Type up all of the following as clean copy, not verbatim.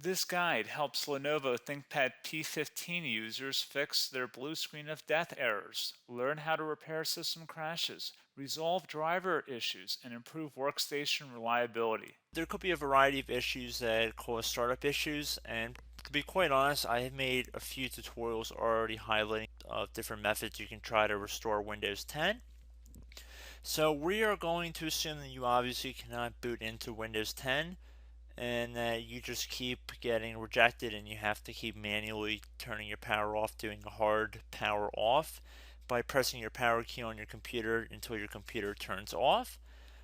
This guide helps Lenovo ThinkPad P15 users fix their blue screen of death errors, learn how to repair system crashes, resolve driver issues, and improve workstation reliability. There could be a variety of issues that cause startup issues, and to be quite honest, I have made a few tutorials already highlighting different methods you can try to restore Windows 10. So we are going to assume that you obviously cannot boot into Windows 10 and that you just keep getting rejected and you have to keep manually turning your power off, doing a hard power off by pressing your power key on your computer until your computer turns off.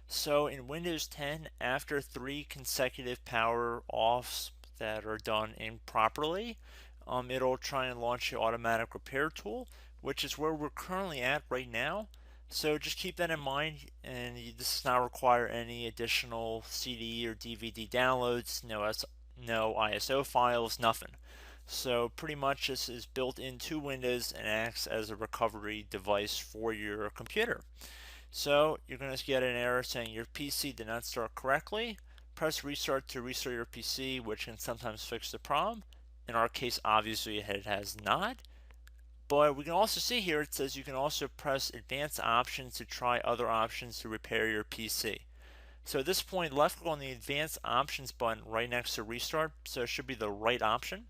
So in Windows 10, after 3 consecutive power offs that are done improperly, it'll try and launch the automatic repair tool, which is where we're currently at right now. So just keep that in mind, and this does not require any additional CD or DVD downloads, no ISO files, nothing. So pretty much this is built into Windows and acts as a recovery device for your computer. So you're going to get an error saying your PC did not start correctly. Press restart to restart your PC, which can sometimes fix the problem. In our case, obviously it has not. But we can also see here it says you can also press advanced options to try other options to repair your PC. So at this point, left click on the advanced options button right next to restart, so it should be the right option.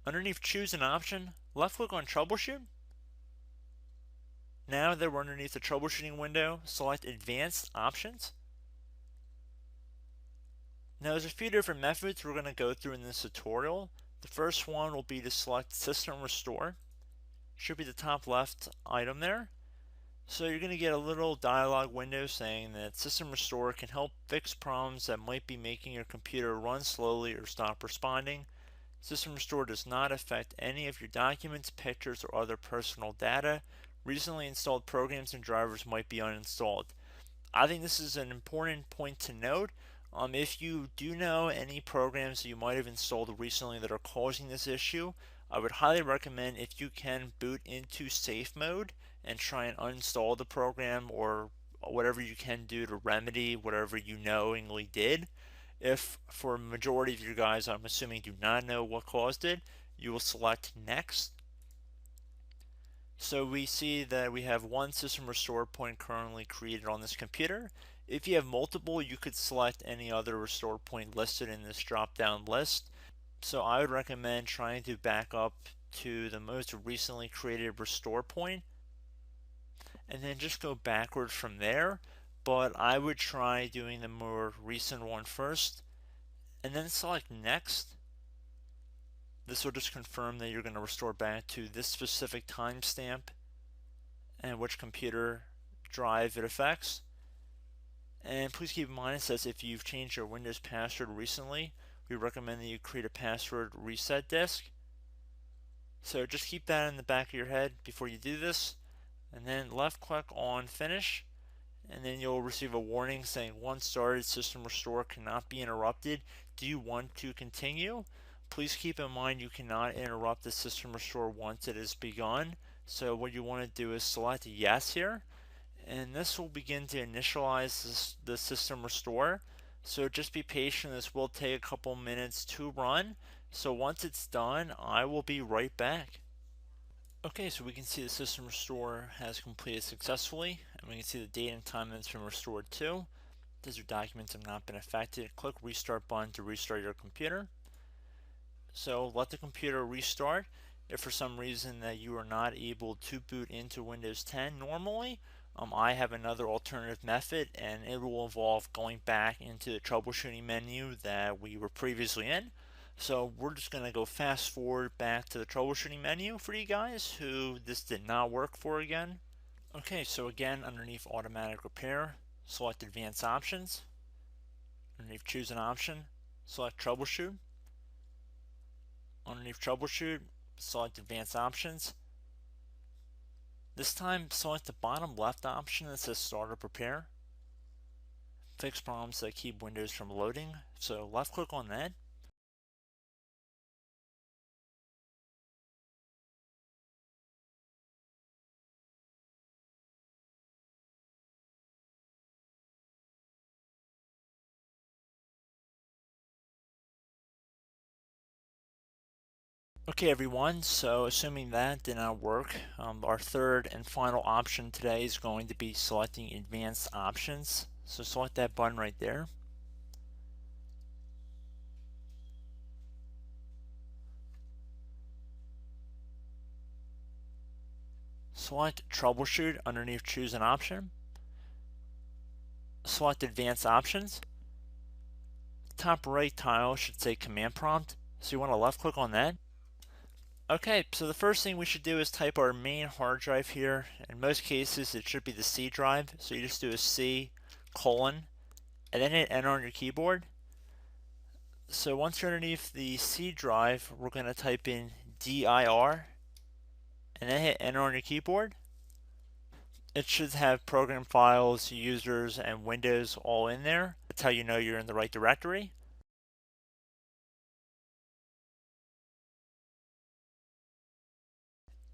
Underneath choose an option, left click on troubleshoot. Now that we're underneath the troubleshooting window, select advanced options. Now there's a few different methods we're going to go through in this tutorial. The first one will be to select System Restore. Should be the top left item there. So you're going to get a little dialog window saying that System Restore can help fix problems that might be making your computer run slowly or stop responding. System Restore does not affect any of your documents, pictures, or other personal data. Recently installed programs and drivers might be uninstalled. I think this is an important point to note. If you do know any programs that you might have installed recently that are causing this issue, I would highly recommend if you can boot into safe mode and try and uninstall the program or whatever you can do to remedy whatever you knowingly did. If for a majority of you guys, I'm assuming do not know what caused it, you will select next. So we see that we have one system restore point currently created on this computer. If you have multiple, you could select any other restore point listed in this drop down list. So I would recommend trying to back up to the most recently created restore point and then just go backwards from there. But I would try doing the more recent one first and then select next. This will just confirm that you're going to restore back to this specific timestamp and which computer drive it affects. And please keep in mind it says if you've changed your Windows password recently, we recommend that you create a password reset disk. So just keep that in the back of your head before you do this, and then left click on finish, and then you'll receive a warning saying once started, system restore cannot be interrupted. Do you want to continue? Please keep in mind you cannot interrupt the system restore once it has begun. So what you want to do is select yes here, and this will begin to initialize the system restore. So just be patient, this will take a couple minutes to run. So once it's done, I will be right back. Okay, so we can see the system restore has completed successfully, and we can see the date and time that it's been restored to. These documents have not been affected. Click restart button to restart your computer. So let the computer restart. If for some reason that you are not able to boot into Windows 10 normally, I have another alternative method, and it will involve going back into the troubleshooting menu that we were previously in. So we're just going to go fast forward back to the troubleshooting menu for you guys who this did not work for again. Okay, so again, underneath automatic repair, select advanced options. Underneath choose an option, select troubleshoot. Underneath troubleshoot, select advanced options. This time, select the bottom left option that says start or prepare. Fix problems that keep Windows from loading. So left click on that. Okay everyone, so assuming that did not work, our third and final option today is going to be selecting advanced options. So select that button right there. Select troubleshoot underneath choose an option. Select advanced options. Top right tile should say command prompt, so you want to left click on that. Okay, so the first thing we should do is type our main hard drive here. In most cases, it should be the C drive. So you just do a C colon and then hit enter on your keyboard. So once you're underneath the C drive, we're going to type in dir and then hit enter on your keyboard. It should have program files, users, and Windows all in there. That's how you know you're in the right directory.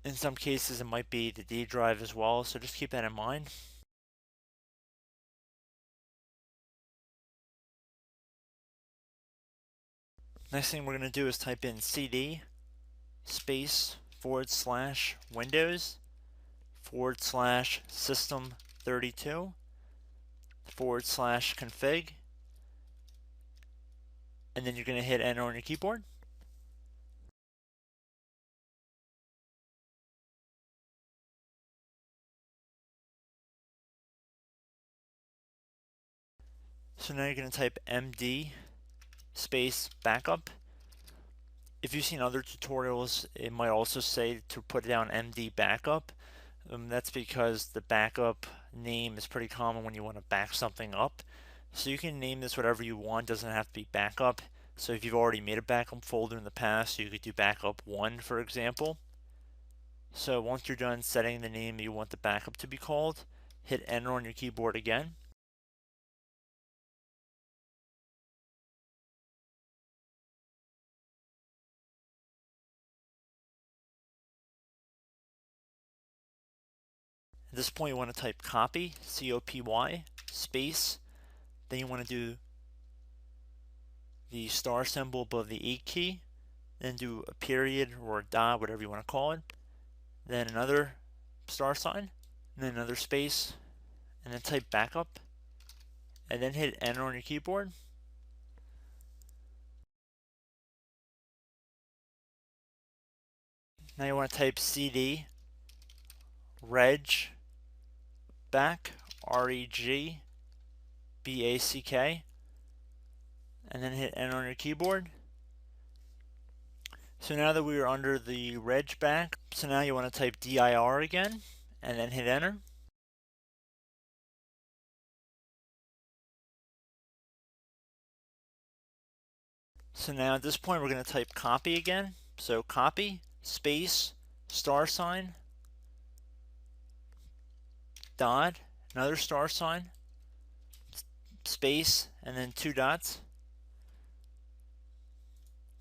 In some cases, it might be the D drive as well, so just keep that in mind. Next thing we're going to do is type in cd space / Windows / system 32 / config, and then you're going to hit enter on your keyboard. So now you're going to type md space backup. If you've seen other tutorials, it might also say to put down md backup. That's because the backup name is pretty common when you want to back something up. So you can name this whatever you want, doesn't have to be backup. So if you've already made a backup folder in the past, you could do backup 1, for example. So once you're done setting the name you want the backup to be called, hit enter on your keyboard again. At this point you want to type copy, C-O-P-Y, space, then you want to do the star symbol above the 8 key, then do a period or a dot, whatever you want to call it, then another star sign, and then another space, and then type backup, and then hit enter on your keyboard. Now you want to type cd reg back, R-E-G B-A-C-K, and then hit enter on your keyboard. So now that we are under the reg back, so now you want to type dir again, and then hit enter. So now at this point we're going to type copy again. So copy, space, star sign, dot, another star sign, space, and then 2 dots.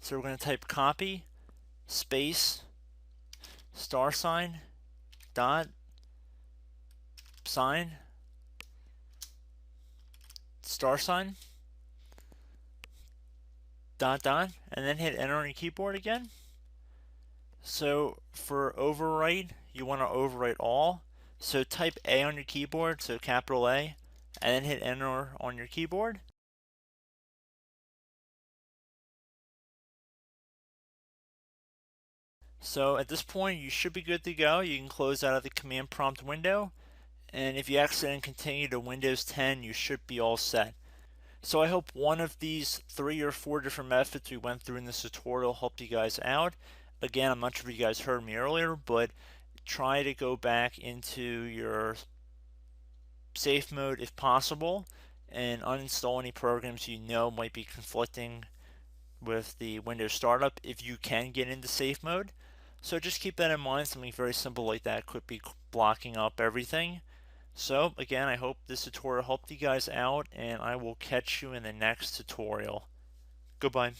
So we're going to type copy, space, star sign, dot, sign, star sign, dot, dot, and then hit enter on your keyboard again. So for overwrite, you want to overwrite all. So type A on your keyboard, so capital A, and then hit enter on your keyboard. So at this point, you should be good to go. You can close out of the command prompt window. And if you accidentally continue to Windows 10, you should be all set. So I hope one of these 3 or 4 different methods we went through in this tutorial helped you guys out. Again, I'm not sure if you guys heard me earlier, but try to go back into your safe mode if possible and uninstall any programs you know might be conflicting with the Windows startup if you can get into safe mode. So just keep that in mind. Something very simple like that could be blocking up everything. So again, I hope this tutorial helped you guys out, and I will catch you in the next tutorial. Goodbye.